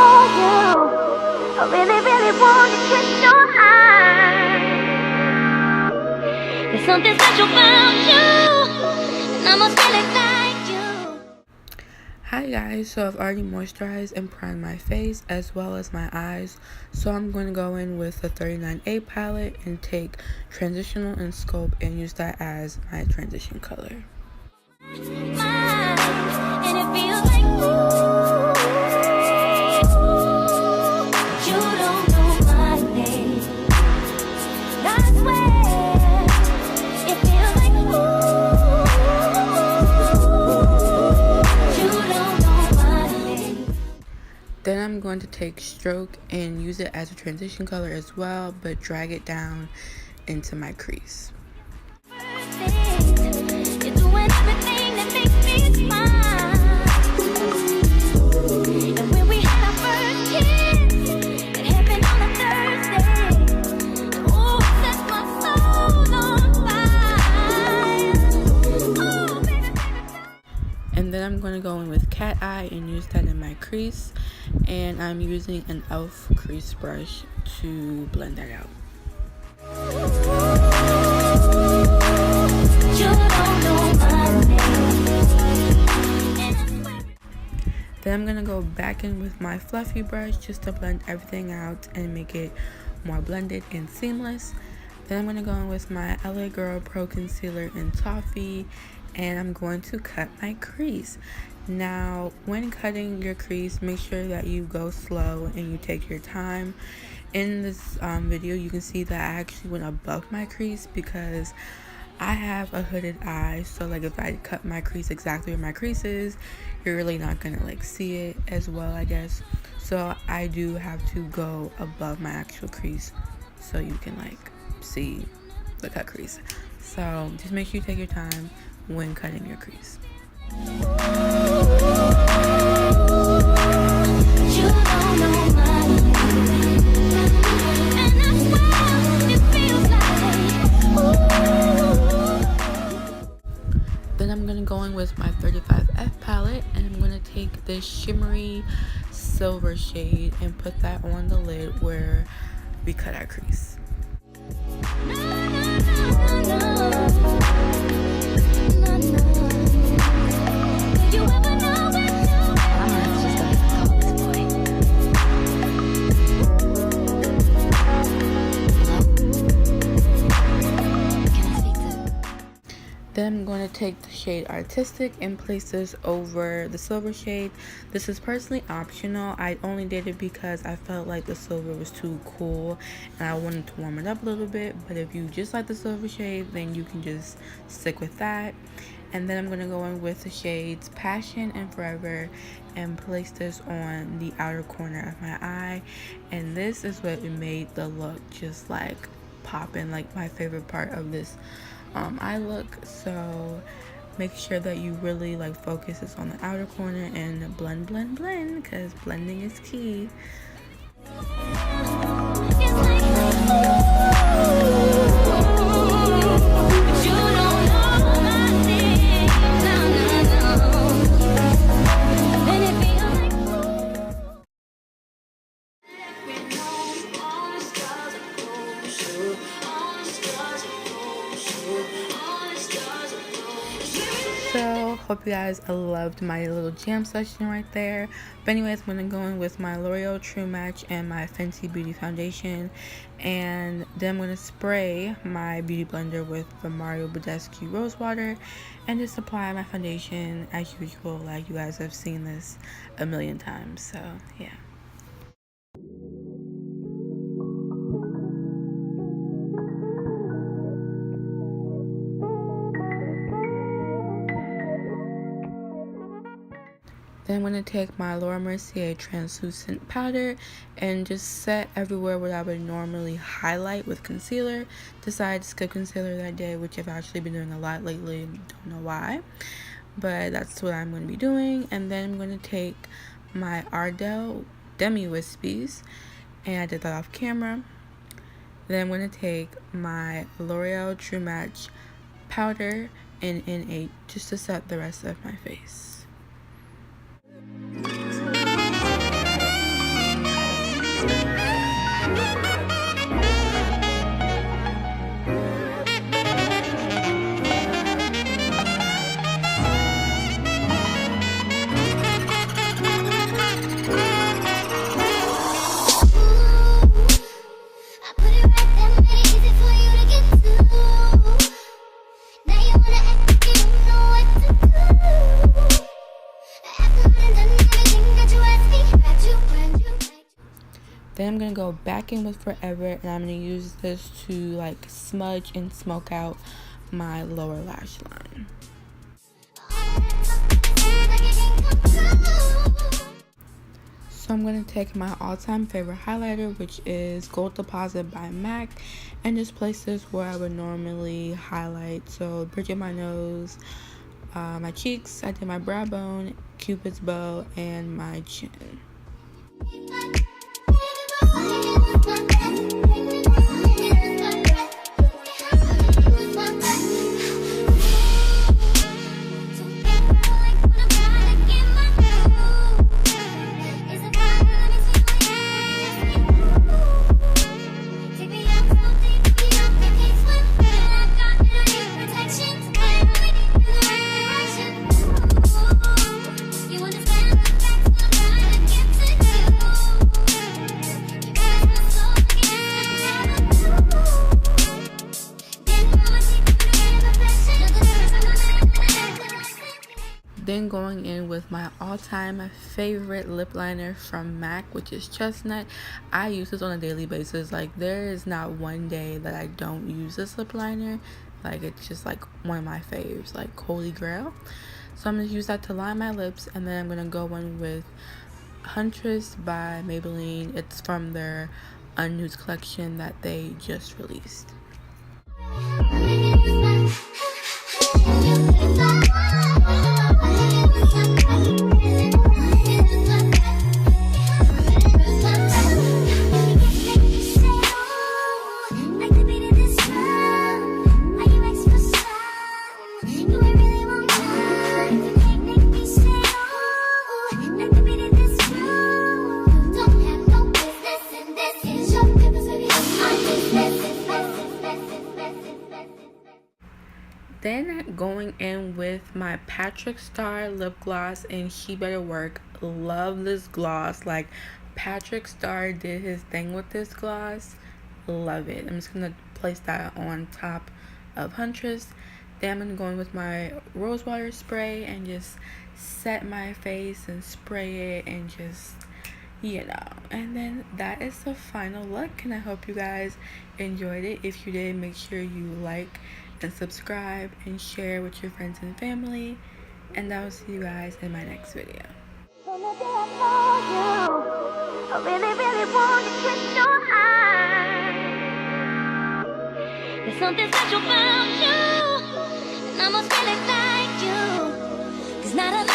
hold you. I really, really want to twist your hand. There's something special about you, and I must really like you. Hi guys, so I've already moisturized and primed my face as well as my eyes, so I'm going to go in with the 39A palette and take Transitional and Sculpt and use that as my transition color. And it feels like you don't know my name. I swear, it feels like you don't know my name. Then I'm going to take Stroke and use it as a transition color as well, but drag it down into my crease. You're doing everything that makes me smile. And when we had our first kiss, it happened on a Thursday. Oh, it set my soul on fire. Oh, baby, baby. And then I'm going to go in with Cat Eye and use that in my crease, and I'm using an e.l.f. crease brush to blend that out. Then I'm going to go back in with my fluffy brush just to blend everything out and make it more blended and seamless. Then I'm going to go in with my LA Girl Pro Concealer in Toffee, and I'm going to cut my crease. Now, when cutting your crease, make sure that you go slow and you take your time. In this video, you can see that I actually went above my crease because I have a hooded eye, so like if I cut my crease exactly where my crease is, you're really not gonna like see it as well, I guess. So I do have to go above my actual crease so you can like see the cut crease. So just make sure you take your time when cutting your crease. You don't know my name. And I swear it feels like Then I'm going to go in with my 35F palette, and I'm going to take this shimmery silver shade and put that on the lid where we cut our crease. Then I'm going to take the shade Artistic and place this over the silver shade. This is personally optional. I only did it because I felt like the silver was too cool and I wanted to warm it up a little bit. But if you just like the silver shade, then you can just stick with that. And then I'm going to go in with the shades Passion and Forever and place this on the outer corner of my eye. And this is what made the look just like popping, like my favorite part of this eye look. So make sure that you really like focus this on the outer corner and blend because blending is key. So hope you guys loved my little jam session right there. But anyways, I'm going to go in with my L'Oreal True Match and my Fentybeauty foundation, and then I'm going to spray my beauty blender with the Mario Badescu Rose Water and just apply my foundation as usual, like you guys have seen this a million times. So yeah. Then I'm going to take my Laura Mercier translucent powder and just set everywhere where I would normally highlight with concealer. Decided to skip concealer that day, which I've actually been doing a lot lately. Don't know why, but that's what I'm going to be doing. And then I'm going to take my Ardell Demi Wispies, and I did that off camera. Then I'm going to take my L'Oreal True Match powder in N8 just to set the rest of my face. Then I'm going to go back in with Forever, and I'm going to use this to like smudge and smoke out my lower lash line. So I'm going to take my all-time favorite highlighter, which is Gold Deposit by MAC, and just place this where I would normally highlight. So bridge of my nose, my cheeks, I did my brow bone, Cupid's bow, and my chin. Then going in with my all-time favorite lip liner from MAC, which is Chestnut. I use this on a daily basis. Like, there is not one day that I don't use this lip liner. Like, it's just like one of my faves, like holy grail. So I'm going to use that to line my lips, and then I'm going to go in with Huntress by Maybelline. It's from their Unnude collection that they just released. Then going in with my Patrick Star lip gloss in She Better Work. Love this gloss. Like, Patrick Star did his thing with this gloss. Love it. I'm just gonna place that on top of Huntress. Then I'm gonna go in with my rose water spray and just set my face and spray it and just, you know. And then that is the final look, and I hope you guys enjoyed it. If you did, make sure you like and subscribe and share with your friends and family, and I will see you guys in my next video. From the day I saw you, I really, really want to kiss your eyes. There's something special about you, and I must really like you. There's not a